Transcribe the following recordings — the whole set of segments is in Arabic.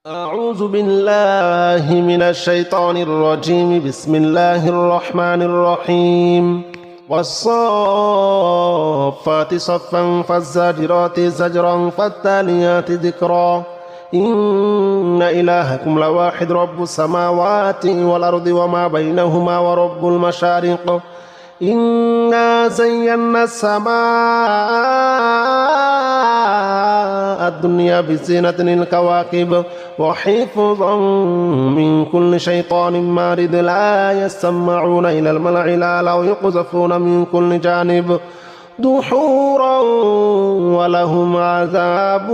أعوذ بالله من الشيطان الرجيم. بسم الله الرحمن الرحيم. والصافات صفا فالزاجرات زجرا فالتاليات ذكرا. إن إلهكم لواحد رب السماوات والأرض وما بينهما ورب المشارق. إنا زينا السماء الدنيا بزينة الكواكب وحفظا من كل شيطان مارد. لا يسمعون إلى الملأ الأعلى ويقذفون من كل جانب دحورا ولهم عذاب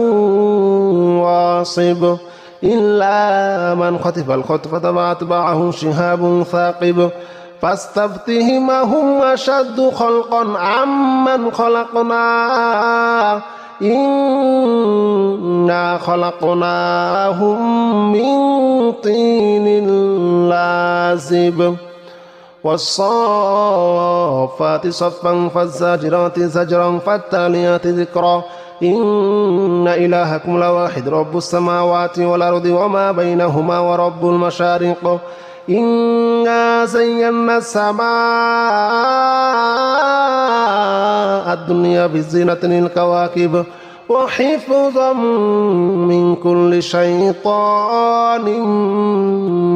واصب. إلا من خطف الخطفة فأتبعه شهاب ثاقب. فاستفتهم هم أشد خلقا عمن خلقنا إنا خلقناهم من طين لازب. والصافات صفا فالزاجرات زجرا فالتاليات ذكرا. إن إلهكم لواحد رب السماوات والأرض وما بينهما ورب المشارق. إنا زينا السماء الدنيا بزينة الكواكب وحفظا من كل شيطان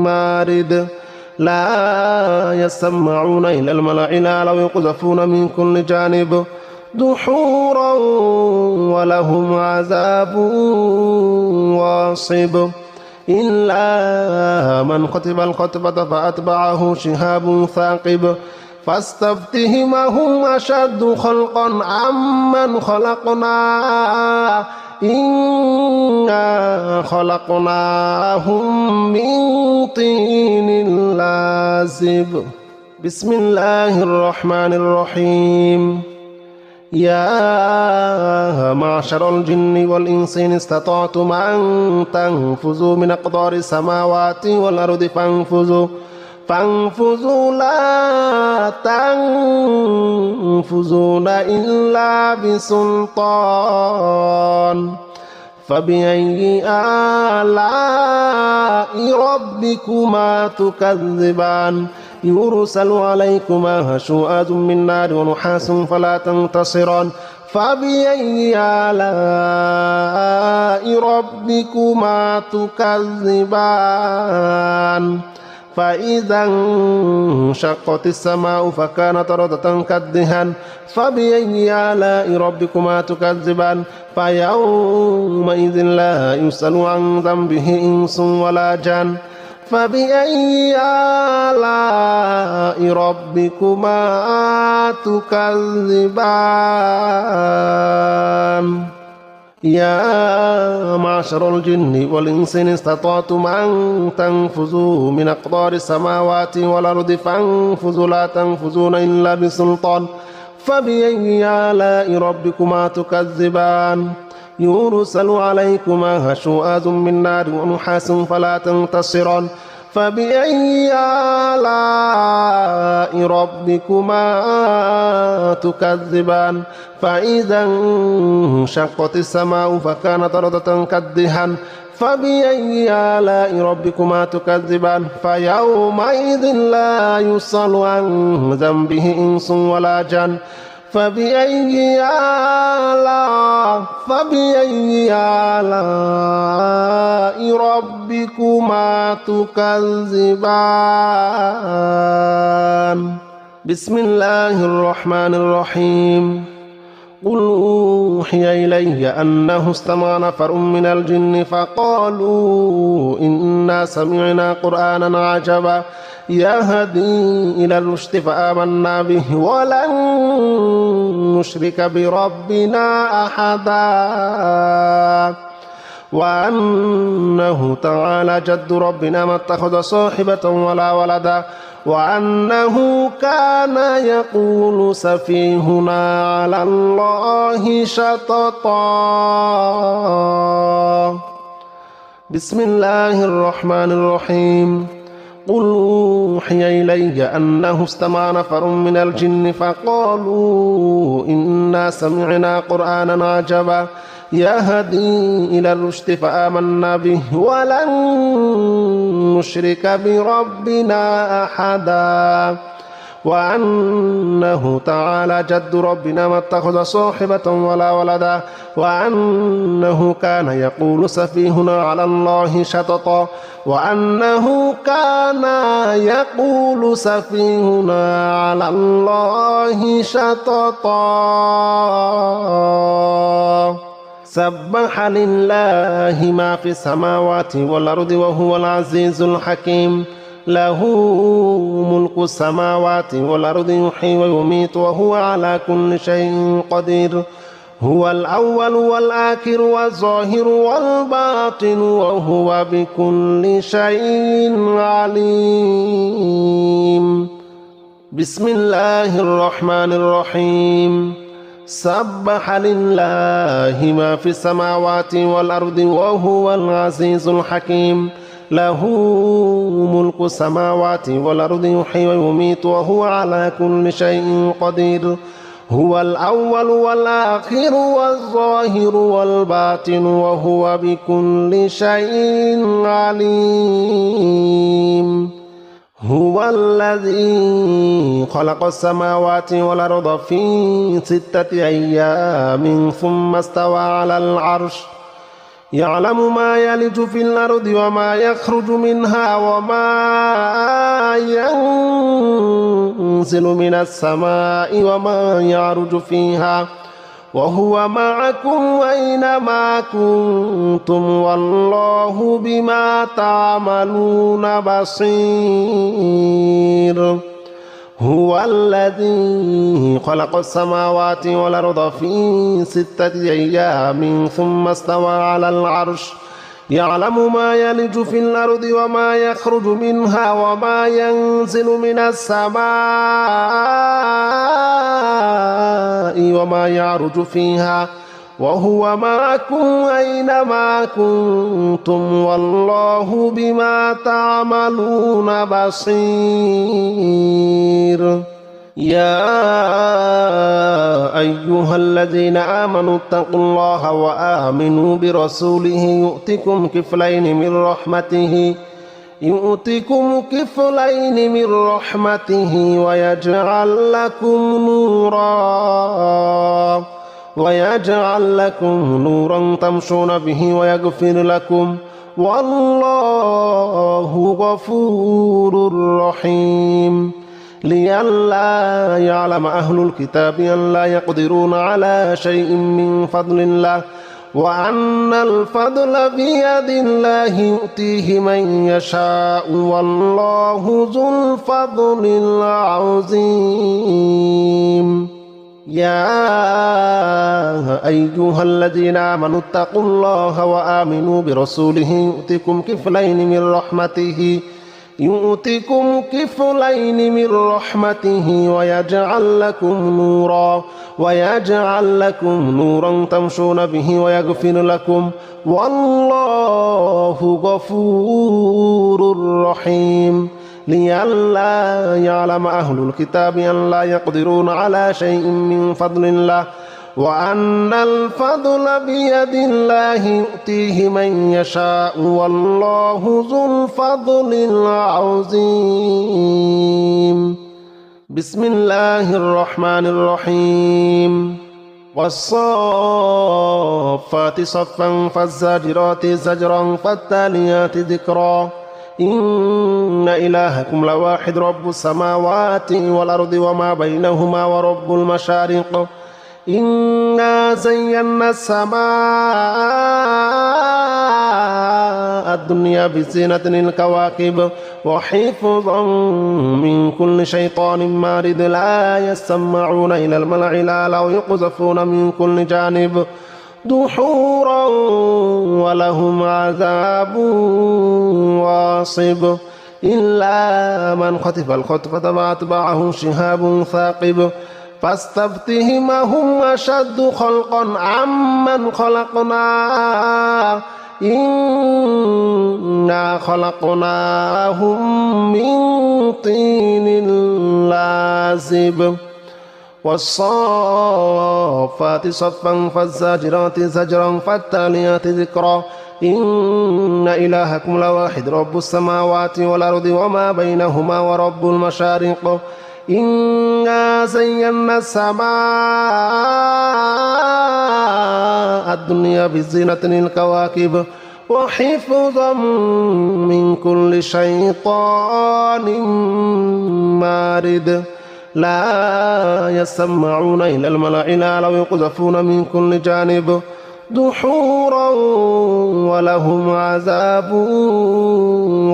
مارد. لا يسمعون إلى الملأ الأعلى ويقذفون من كل جانب دحورا ولهم عذاب واصب. إلا من خطف الخطفة فأتبعه شهاب ثاقب. فاستفتهم هم أشد خلقا عمن خلقنا إنا خلقناهم من طين لازب. بسم الله الرحمن الرحيم. يا معشر الجن والإنس إن استطعتم أن تنفذوا من أقطار السماوات والأرض فانفذوا لا تنفذون إلا بسلطان. فبأي آلاء ربكما تكذبان؟ يرسل عليكما شواظ من نار ونحاس فلا تنتصران. فبأي آلاء ربكما تكذبان؟ فإذا انشقت السماء فكانت وردة كالدهان. فبأي آلاء ربكما تكذبان؟ فيومئذ لا يسأل عن ذنبه إنس ولا جان. فبأي آلاء ربكما تكذبان؟ يا معشر الجن والإنس إن استطعتم أن تنفذوا من أقطار السماوات والأرض فانفذوا لا تنفذون إلا بسلطان. فبأي آلاء ربكما تكذبان؟ يرسل عليكما شواظ من نار ونحاس فلا تنتصران. فبأي آلاء ربكما تكذبان؟ فإذا انشقت السماء فكانت وردة كالدهان. فبأي آلاء ربكما تكذبان؟ فيومئذ لا يسأل عن ذنبه إنس ولا جان. فبأي آلاء ربكما تكذبان؟ بسم الله الرحمن الرحيم. قل أوحي إلي أنه استمع نفر من الجن فقالوا إنا سمعنا قرآنا عجبا يهدي إلى الرشد فآمنا به ولن نشرك بربنا أحدا. وأنه تعالى جد ربنا ما اتخذ صاحبة ولا ولدا وأنه كان يقول سفيهنا على الله شططا. بسم الله الرحمن الرحيم. قل أوحي إلي أنه استمع نفر من الجن فقالوا إنا سمعنا قرآنا عجبا يهدي إلى الرشد فآمنا به ولن نشرك بربنا أحدا وأنه تعالى جد ربنا ما اتخذ صاحبة ولا ولدا وأنه كان يقول سفيهنا على الله شططا وأنه كان يقول سفيهنا على الله شططا سبح لله ما في السماوات والأرض وهو العزيز الحكيم له ملك السماوات والأرض يحيي ويميت وهو على كل شيء قدير هو الأول والآخر والظاهر والباطن وهو بكل شيء عليم بسم الله الرحمن الرحيم سبح لله ما في السماوات والأرض وهو العزيز الحكيم له ملك السماوات والأرض يحيي ويميت وهو على كل شيء قدير هو الأول والآخر والظاهر والباطن وهو بكل شيء عليم هو الذي خلق السماوات والأرض في 6 أيام ثم استوى على العرش يعلم ما يلج في الأرض وما يخرج منها وما ينزل من السماء وما يعرج فيها وهو معكم أينما كنتم والله بما تعملون بصير هو الذي خلق السماوات والأرض في 6 أيام ثم استوى على العرش يعلم ما يلج في الأرض وما يخرج منها وما ينزل من السماء وما يعرج فيها وهو معكم أينما كنتم والله بما تعملون بصير يا أيها الذين آمنوا اتقوا الله وآمنوا برسوله يؤتكم كفلين من رحمته ويجعل لكم نورا تمشون به ويغفر لكم والله غفور رحيم لئلا يعلم أهل الكتاب أن لا يقدرون على شيء من فضل الله وأن الفضل بيد الله يؤتيه من يشاء والله ذو الفضل العظيم يا أيها الذين آمنوا اتقوا الله وآمنوا برسوله يؤتكم كفلين من رحمته ويجعل لكم نورا تمشون به ويغفر لكم والله غفور رحيم لئلا يعلم أهل الكتاب أن لا يقدرون على شيء من فضل الله وأن الفضل بيد الله يؤتيه من يشاء والله ذو الفضل العظيم بسم الله الرحمن الرحيم والصافات صفا فالزاجرات زجرا فالتاليات ذكرا إن إلهكم لواحد رب السماوات والأرض وما بينهما ورب المشارق إنا زينا السماء الدنيا بزينة الكواكب وحفظا من كل شيطان مارد لا يسمعون إلى الملأ الأعلى ويقذفون من كل جانب دحورا ولهم عذاب واصب إلا من خطف الخطفة فأتبعه شهاب ثاقب فاستفتهم أهم أشد خلقا عمن خلقنا إنا خلقناهم من طين لازب والصافات صفا فالزاجرات زجرا فالتاليات ذكرا إن إلهكم لواحد رب السماوات والأرض وما بينهما ورب المشارق إنا زينا السماء الدنيا بزينة الكواكب وحفظا من كل شيطان مارد لا يسمعون إلى الملأ الأعلى ويقذفون من كل جانب دحورا ولهم عذاب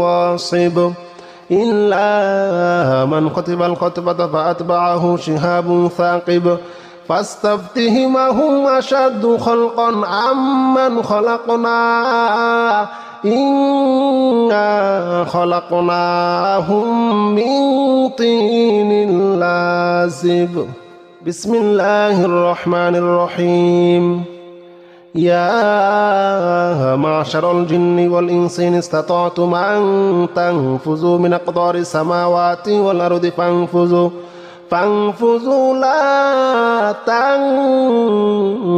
واصب إلا من كتب الخطبة فأتبعه شهاب ثاقب فاستفتهم هم أشد خلقا عمن خلقنا إنا خلقناهم من طين لازب بسم الله الرحمن الرحيم يا معشر الجن والإنس إن استطعتم أن تنفذوا من أقطار السماوات والأرض فانفذوا لا تنفذون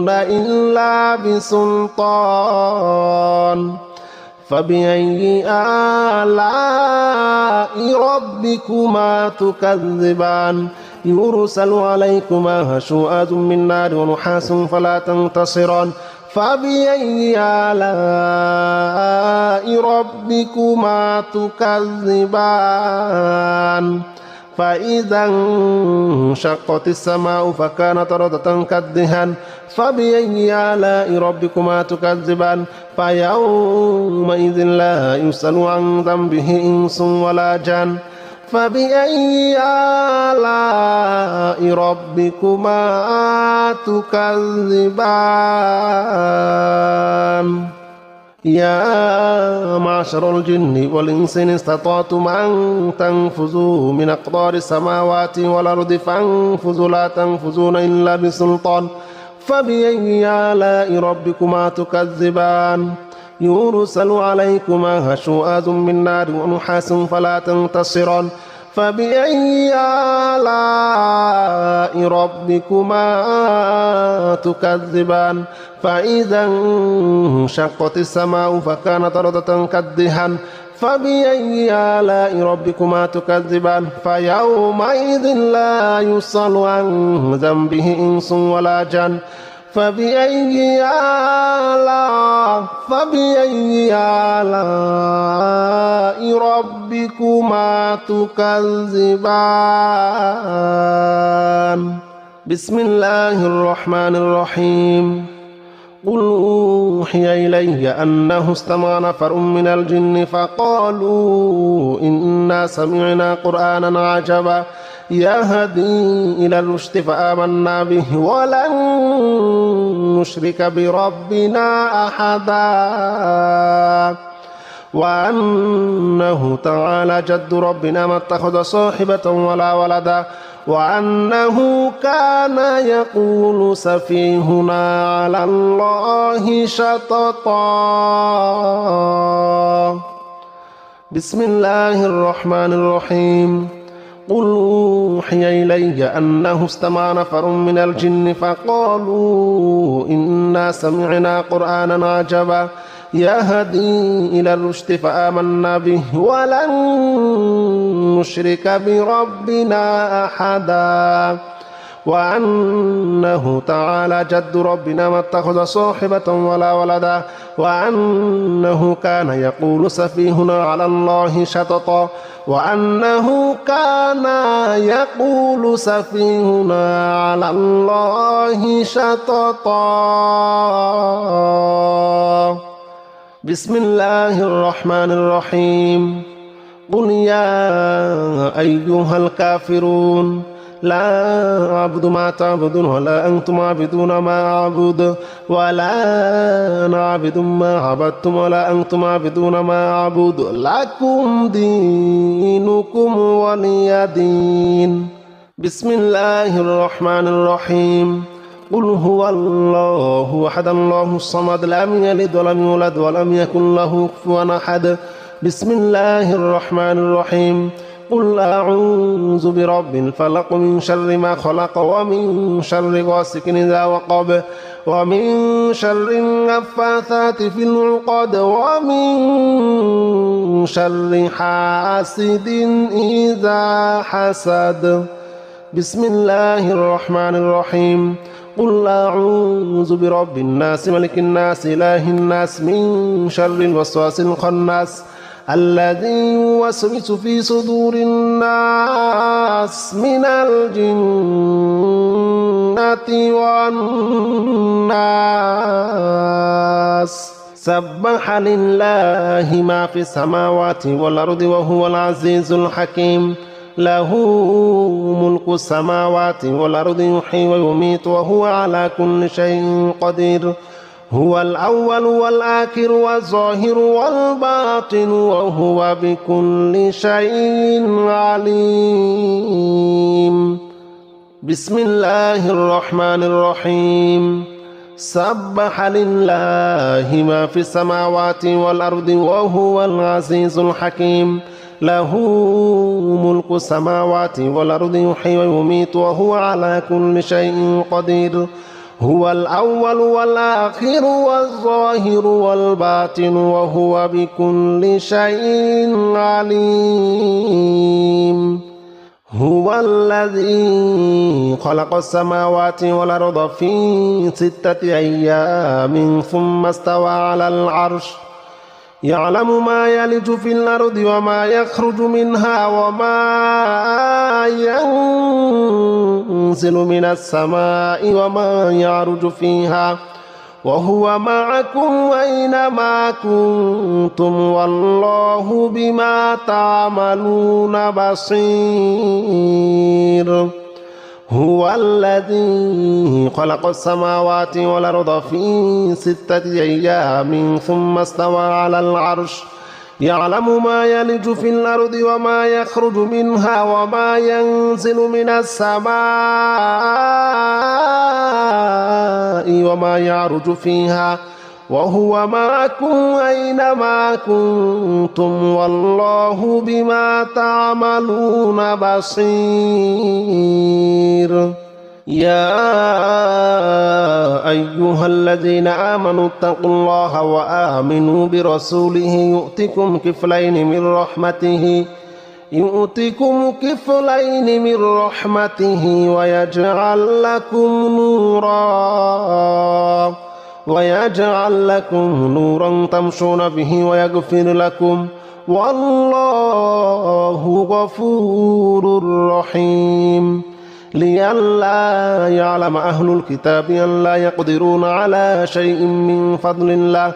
إلا بسلطان فبأي آلاء ربكما تكذبان يرسل عليكما شؤاد من نار ونحاس فلا تنتصران فبأي آلاء ربكما تكذبان فإذا انشقت السماء فكانت وردة كالدهان فبأي آلاء ربكما تكذبان فيومئذ لا يسأل عن ذنبه إنس ولا جان فبأي آلاء ربكما تكذبان يا معشر الجن والإنس إن استطعتم أن تنفذوا من أقطار السماوات والأرض فانفذوا لا تنفذون إلا بسلطان فبأي آلاء ربكما تكذبان يرسل عليكما شؤاد من نار ونحاس فلا تنتصران فبأي آلاء ربكما تكذبان فإذا انشقت السماء فكانت وردة كالدهان فبأي آلاء ربكما تكذبان فيومئذ لا يسأل عن ذنبه إنس ولا جان فبأي آلاء ربكما تكذبان بسم الله الرحمن الرحيم قل أوحي إلي أنه استمع نفر من الجن فقالوا إنا سمعنا قرآنا عجبا يهدي إلى الرشد فآمنا به ولن نشرك بربنا أحدا وأنه تعالى جد ربنا ما اتخذ صاحبة ولا ولدا وأنه كان يقول سفيهنا على الله شططا بسم الله الرحمن الرحيم قل أوحي إلي أنه استمع نفر من الجن فقالوا إنا سمعنا قرآنا عجبا يهدي إلى الرشد فآمنا به ولن نشرك بربنا أحدا وأنه تعالى جد ربنا ما اتخذ صاحبة ولا ولدا وأنه كان يقول سفيهنا على الله شططا وأنه كان يقول سفيهنا على الله شططا بسم الله الرحمن الرحيم قل يا أيها الكافرون لا أعبد ما تعبدون ولا أنتم عابدون ما أعبد ولا أنا عابد ما عبدتم ولا أنتم عابدون ما أعبد لكم دينكم ولي دين بسم الله الرحمن الرحيم قل هو الله أحد الله الصمد لم يلد ولم يولد ولم يكن له كفوا أحد بسم الله الرحمن الرحيم قل أعوذ برب الفلق من شر ما خلق ومن شر غاسق إذا وقب ومن شر النفاثات في العقد ومن شر حاسد إذا حسد. بسم الله الرحمن الرحيم. قل أعوذ برب الناس ملك الناس إله الناس من شر الوسواس الخناس الذي يوسوس في صدور الناس من الجنة والناس. سبح لله ما في السماوات والأرض وهو العزيز الحكيم. له ملك السماوات والأرض يحيي ويميت وهو على كل شيء قدير. هو الأول والآخر والظاهر والباطن وهو بكل شيء عليم. بسم الله الرحمن الرحيم. سبح لله ما في السماوات والأرض وهو العزيز الحكيم. له ملك السماوات والأرض يحيي ويميت وهو على كل شيء قدير. هو الأول والآخر والظاهر والباطن وهو بكل شيء عليم. هو الذي خلق السماوات والأرض في 6 أيام ثم استوى على العرش يعلم ما يلج في الأرض وما يخرج منها وما ينزل من السماء وما يعرج فيها وهو معكم أينما كنتم والله بما تعملون بصير. هو الذي خلق السماوات والأرض في 6 أيام ثم استوى على العرش يعلم ما يلج في الأرض وما يخرج منها وما ينزل من السماء وما يعرج فيها وهو معكم أينما كنتم والله بما تعملون بصير. يا أيها الذين آمنوا اتقوا الله وآمنوا برسوله يؤتكم كفلين من رحمته ويجعل لكم نورا تمشون به ويغفر لكم والله غفور رحيم. لئلا يعلم أهل الكتاب أن لا يقدرون على شيء من فضل الله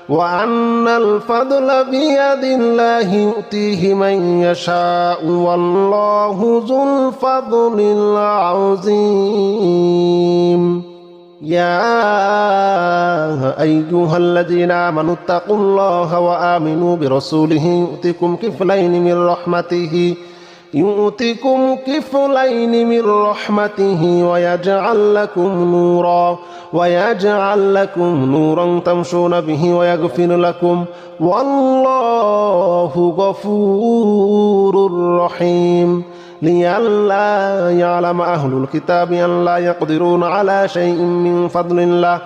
وأن الفضل بيد الله يؤتيه من يشاء والله ذو الفضل العظيم. يا أيها الذين آمنوا اتقوا الله وآمنوا برسوله يؤتكم كفلين من رحمته ويجعل لكم نورا تمشون به ويغفر لكم والله غفور رحيم. لئلا يعلم أهل الكتاب أن لا يقدرون على شيء من فضل الله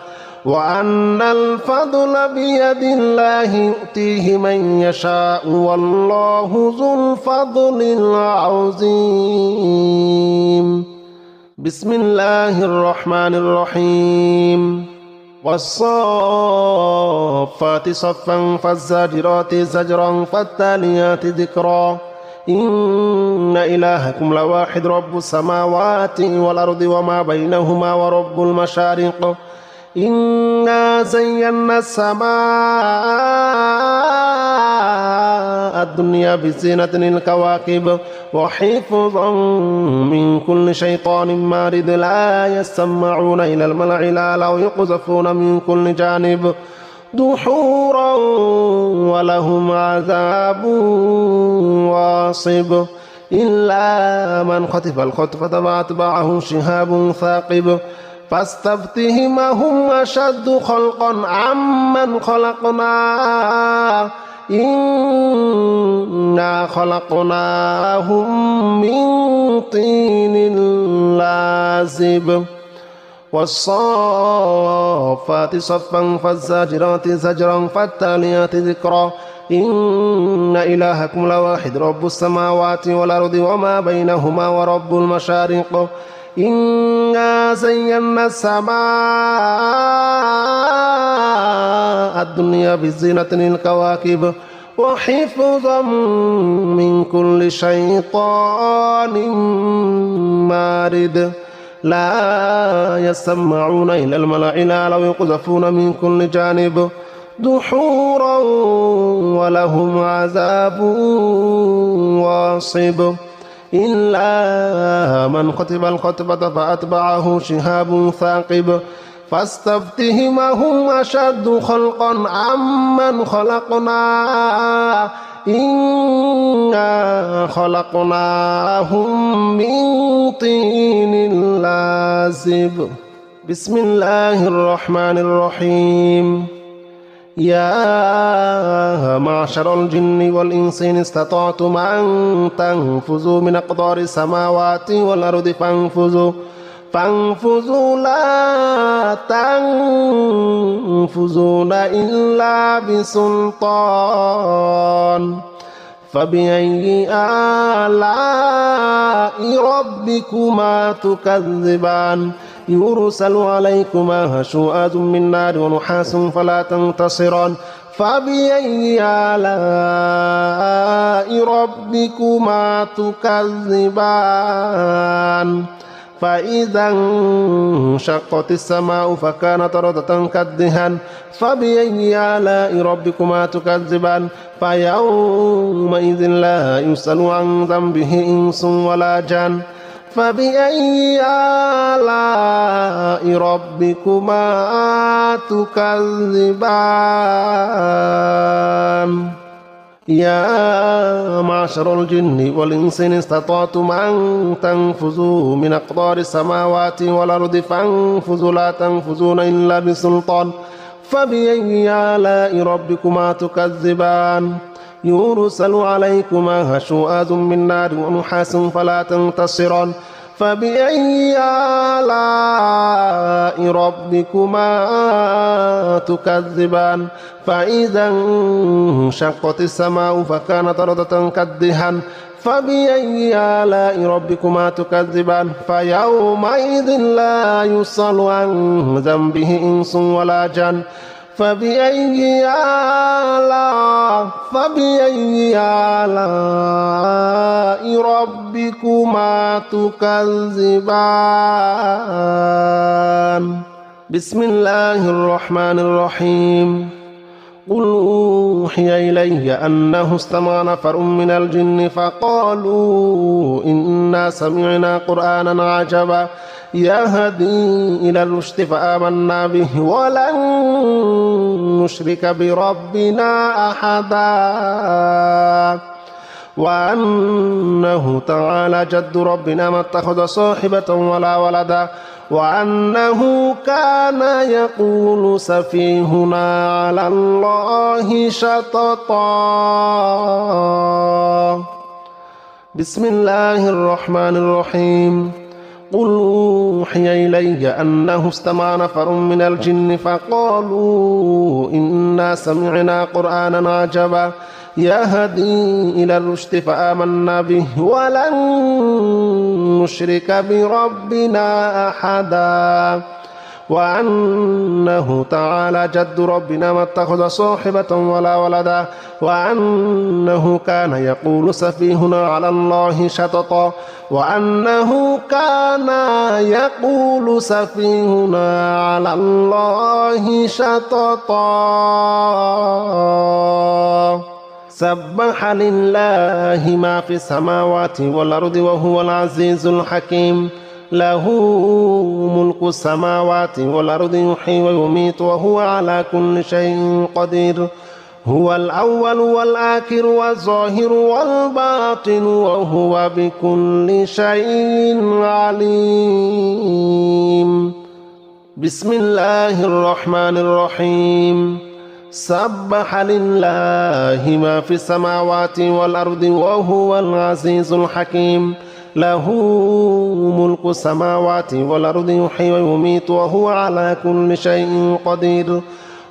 وأن الفضل بيد الله يؤتيه من يشاء والله ذو الفضل العظيم. بسم الله الرحمن الرحيم. والصافات صفا فالزاجرات زجرا فالتاليات ذكرا. إن إلهكم لواحد رب السماوات والأرض وما بينهما ورب المشارق. إنا زينا السماء الدنيا بزينة الكواكب وحفظا من كل شيطان مارد لا يسمعون إلى الملأ الأعلى ويقذفون من كل جانب دحورا ولهم عذاب واصب إلا من خطف الخطفة فأتبعه شهاب ثاقب فاستفتهم هم أشد خلقا عمن خلقنا إنا خلقناهم من طين لازب والصافات صفا فالزاجرات زجرا فالتاليات ذكرا إن إلهكم لواحد رب السماوات والأرض وما بينهما ورب المشارق إنا زينا السماء الدنيا بزينة الكواكب وحفظا من كل شيطان مارد لا يسمعون إلى الملأ الأعلى ويقذفون من كل جانب دحورا ولهم عذاب واصب إلا من خطب الخطبة فأتبعه شهاب ثاقب فاستفتهم أهم أشد خلقا عمن خلقنا إنا خلقناهم من طين لازب بسم الله الرحمن الرحيم يا معشر الجن والإنس إن استطعتم أن تنفذوا من أقطار السماوات والأرض فانفذوا لا تنفذون إلا بسلطان فبأي آلاء ربكما تكذبان يرسل عليكما هشوءات من نار ونحاس فلا تنتصران فبأي آلاء ربكما تكذبان فإذا انشقت السماء فكانت وردة كالدهان فبأي آلاء ربكما تكذبان فيومئذ لا يسأل عن ذنبه إنس ولا جان فبأي آلاء ربكما تكذبان يا معشر الجن والإنس إن استطعتم أن تنفذوا من أقطار السماوات والأرض فانفذوا لا تنفذون إلا بسلطان فبأي آلاء ربكما تكذبان يرسل عليكما هشوءات من نار ونحاس فلا تنتصران فبأي آلاء ربكما تكذبان فإذا انشقت السماء فكانت وردة كالدهان فبأي آلاء ربكما تكذبان فيومئذ لا يسأل عن ذنبه إنس ولا جان فبأي آلاء ربكما تكذبان بسم الله الرحمن الرحيم قل أوحي إلي أنه استمع نفر من الجن فقالوا إنا سمعنا قرآنا عجبا يهدي إلى الرشد فآمنا به ولن نشرك بربنا أحدا وأنه تعالى جد ربنا ما اتخذ صاحبة ولا ولدا وأنه كان يقول سفيهنا على الله شططا بسم الله الرحمن الرحيم قل أوحي إلي أنه استمع نفر من الجن فقالوا إنا سمعنا قرآنا عجبا يهدي إلى الرشد فآمنا به ولن نشرك بربنا أحدا وأنه تعالى جد ربنا ما اتخذ صاحبة ولا ولدا وأنه كان يقول سفيهنا على الله شططا وأنه كان يقول سفيهنا على الله شططا سبح لله ما في السماوات والأرض وهو العزيز الحكيم له ملك السماوات والأرض يحيي ويميت وهو على كل شيء قدير هو الأول والآخر والظاهر والباطن وهو بكل شيء عليم بسم الله الرحمن الرحيم سبح لله ما في السماوات والأرض وهو العزيز الحكيم له ملك السماوات والأرض يحيي ويميت وهو على كل شيء قدير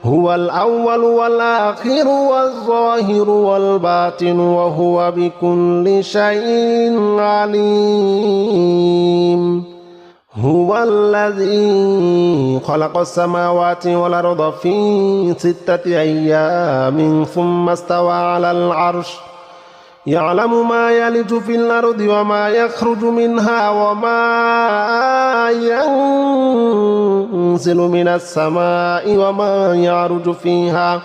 هو الأول والآخر والظاهر والباطن وهو بكل شيء عليم هو الذي خلق السماوات والأرض في 6 أيام ثم استوى على العرش يعلم ما يلج في الأرض وما يخرج منها وما ينزل من السماء وما يعرج فيها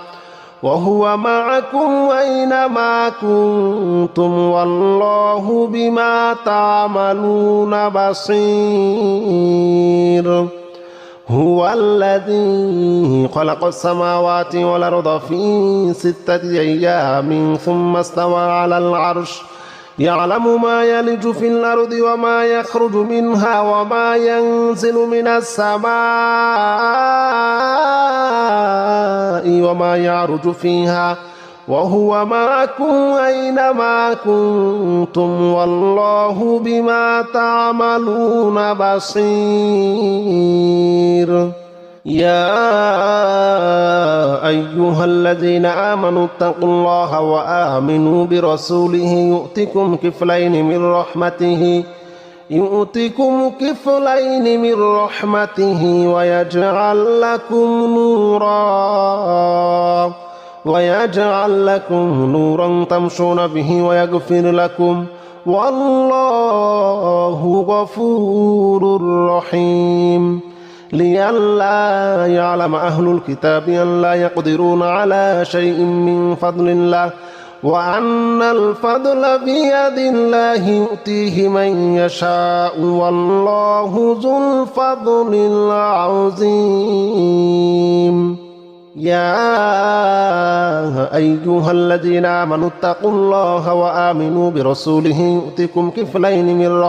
وهو معكم أينما كنتم والله بما تعملون بصير هو الذي خلق السماوات والأرض في 6 أيام ثم استوى على العرش يعلم ما يلج في الأرض وما يخرج منها وما ينزل من السماء وما يعرج فيها وهو معكم أينما كنتم والله بما تعملون بصير يا أيها الذين آمنوا اتقوا الله وآمنوا برسوله يؤتكم كفلين من رحمته ويجعل لكم نورا تمشون به ويغفر لكم والله غفور رحيم لئلا يعلم أهل الكتاب أن لا يقدرون على شيء من فضل الله وأن الفضل بيد الله يؤتيه من يشاء والله ذو الفضل العظيم يا أيها الذين آمنوا اتقوا الله وآمنوا برسوله يؤتكم كفلين من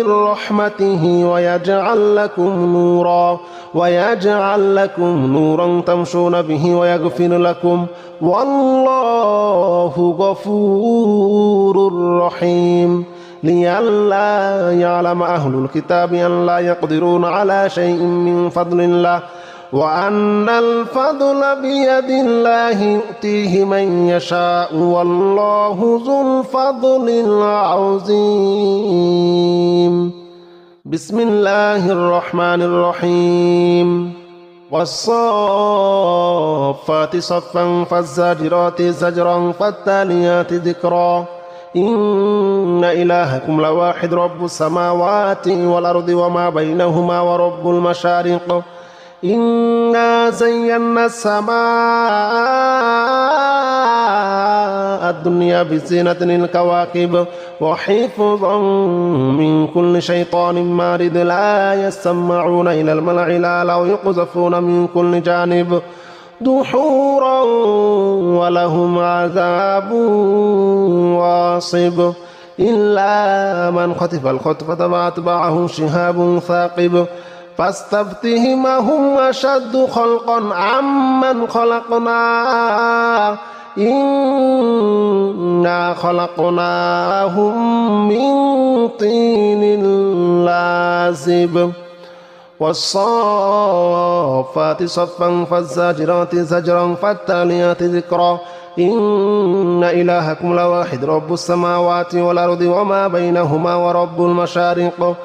رحمته ويجعل لكم نورا تمشون به ويغفر لكم والله غفور رحيم لئلا يعلم أهل الكتاب أن لا يقدرون على شيء من فضل الله وأن الفضل بيد الله يؤتيه من يشاء والله ذو الفضل العظيم بسم الله الرحمن الرحيم والصافات صفا فالزاجرات زجرا فالتاليات ذكرا إن إلهكم لواحد رب السماوات والأرض وما بينهما ورب المشارق إنا زينا السماء الدنيا بزينة الكواكب وحفظا من كل شيطان مارد لا يسمعون إلى الملأ الأعلى ويقذفون من كل جانب دحورا ولهم عذاب واصب إلا من خطف الخطفة فأتبعه شهاب ثاقب فاستفتهم هم أشد خلقا عمن خلقنا إنا خلقناهم من طين لازب والصافات صفا فالزاجرات زجرا فالتاليات ذكرا إن إلهكم لواحد رب السماوات والأرض وما بينهما ورب المشارق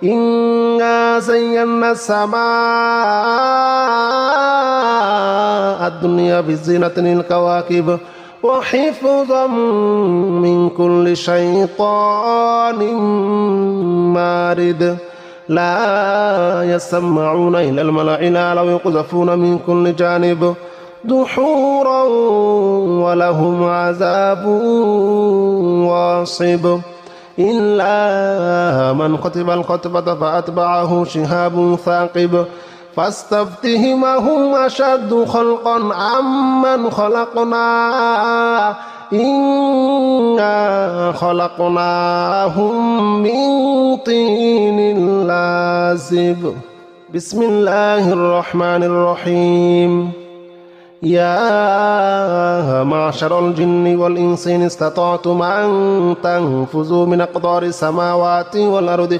إنا زينا السماء الدنيا بزينة الكواكب وحفظا من كل شيطان مارد لا يسمعون إلى الملأ الأعلى ويقذفون من كل جانب دحورا ولهم عذاب واصب إلا من خطف الخطفة فأتبعه شهاب ثاقب فاستفتهم هم أشد خلقا عمن خلقنا إنا خلقناهم من طين لازب بسم الله الرحمن الرحيم يا معشر الجن والإنس إن استطعتم أن تنفذوا من أقطار السماوات والأرض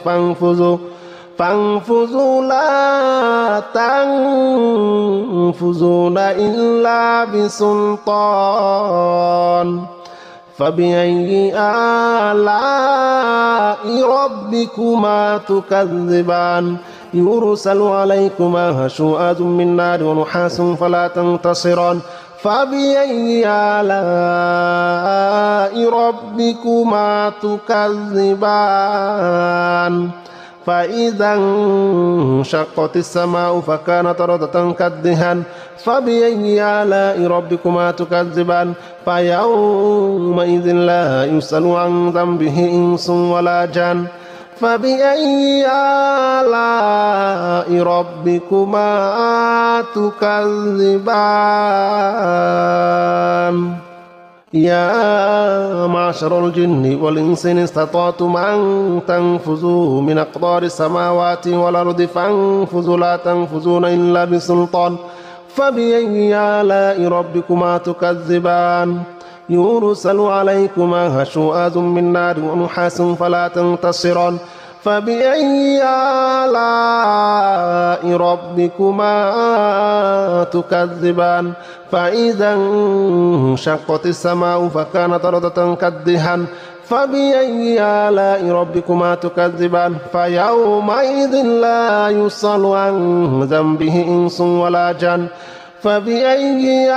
فانفذوا لا تنفذون إلا بسلطان فبأي آلاء ربكما تكذبان يرسل عليكما شواظ من نار ونحاس فلا تنتصران فبأي آلاء ربكما تكذبان فإذا انشقت السماء فكانت وردة كالدهان فبأي آلاء ربكما تكذبان فيومئذ لا يسأل عن ذنبه إنس ولا جان فبأي آلاء ربكما تكذبان يا معشر الجن والإنس إن استطعتم أن تنفذوا من أقطار السماوات والأرض فانفذوا لا تنفذون إلا بسلطان فبأي آلاء ربكما تكذبان يرسل عليكما شواظ من نار ونحاس فلا تنتصران فبأي آلاء ربكما تكذبان فإذا انشقت السماء فكانت وردة كالدهان فبأي آلاء ربكما تكذبان فيومئذ لا يسأل عن ذنبه إنس ولا جان فبأي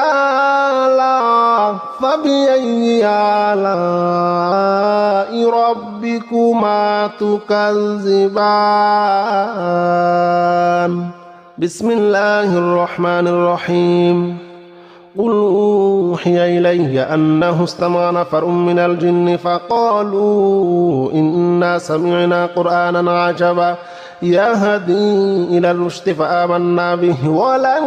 آلاء ربكما تكذبان بسم الله الرحمن الرحيم قل أوحي إلي أنه استمع نفر من الجن فقالوا إنا سمعنا قرآنا عجبا يهدي إلى الرشد فآمنا به ولن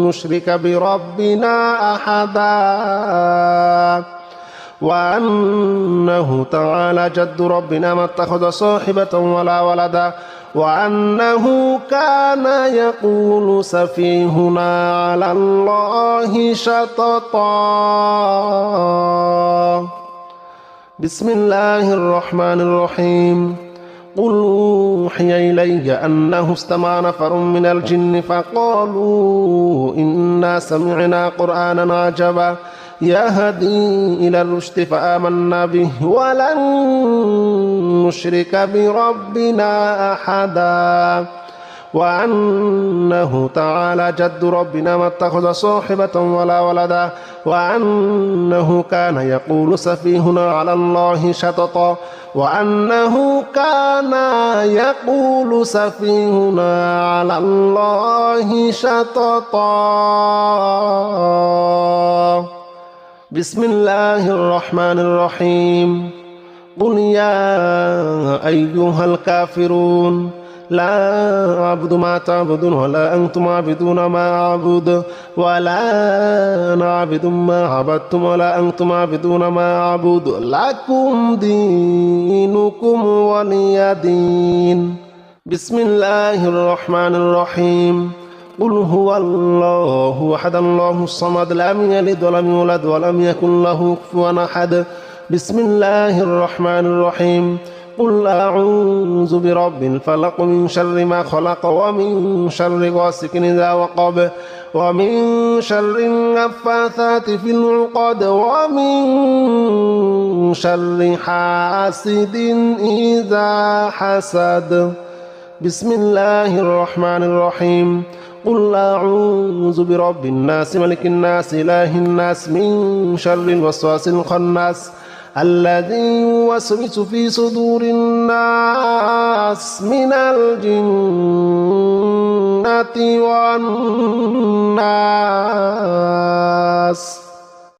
نشرك بربنا أحدا وأنه تعالى جد ربنا ما اتخذ صاحبة ولا ولدا وأنه كان يقول سفيهنا على الله شططا بسم الله الرحمن الرحيم قل أوحي إلي أنه استمع نفر من الجن فقالوا إنا سمعنا قرآنا عجبا يهدي إلى الرشد فآمنا به ولن نشرك بربنا أحدا وأنه تعالى جد ربنا ما اتخذ صاحبة ولا ولدا وأنه كان يقول سفيهنا على الله شططا وأنه كان يقول سفيهنا على الله شططا بسم الله الرحمن الرحيم قل يا أيها الكافرون لا أعبد ما تعبدون ولا أنتم عابدون ما أعبد ولا أنا عابد ما عبدتم ولا أنتم عابدون ما أعبد لكم دينكم ولي دين بسم الله الرحمن الرحيم قل هو الله أحد الله الصمد لم يلد ولم يولد ولم يكن له كفوا أحد بسم الله الرحمن الرحيم قل أعوذ برب الفلق من شر ما خلق ومن شر غاسق إذا وقب ومن شر النفاثات في العقد ومن شر حاسد إذا حسد بسم الله الرحمن الرحيم قل أعوذ برب الناس ملك الناس إله الناس من شر الوسواس الخناس الذي يوسوس في صدور الناس من الجنة والناس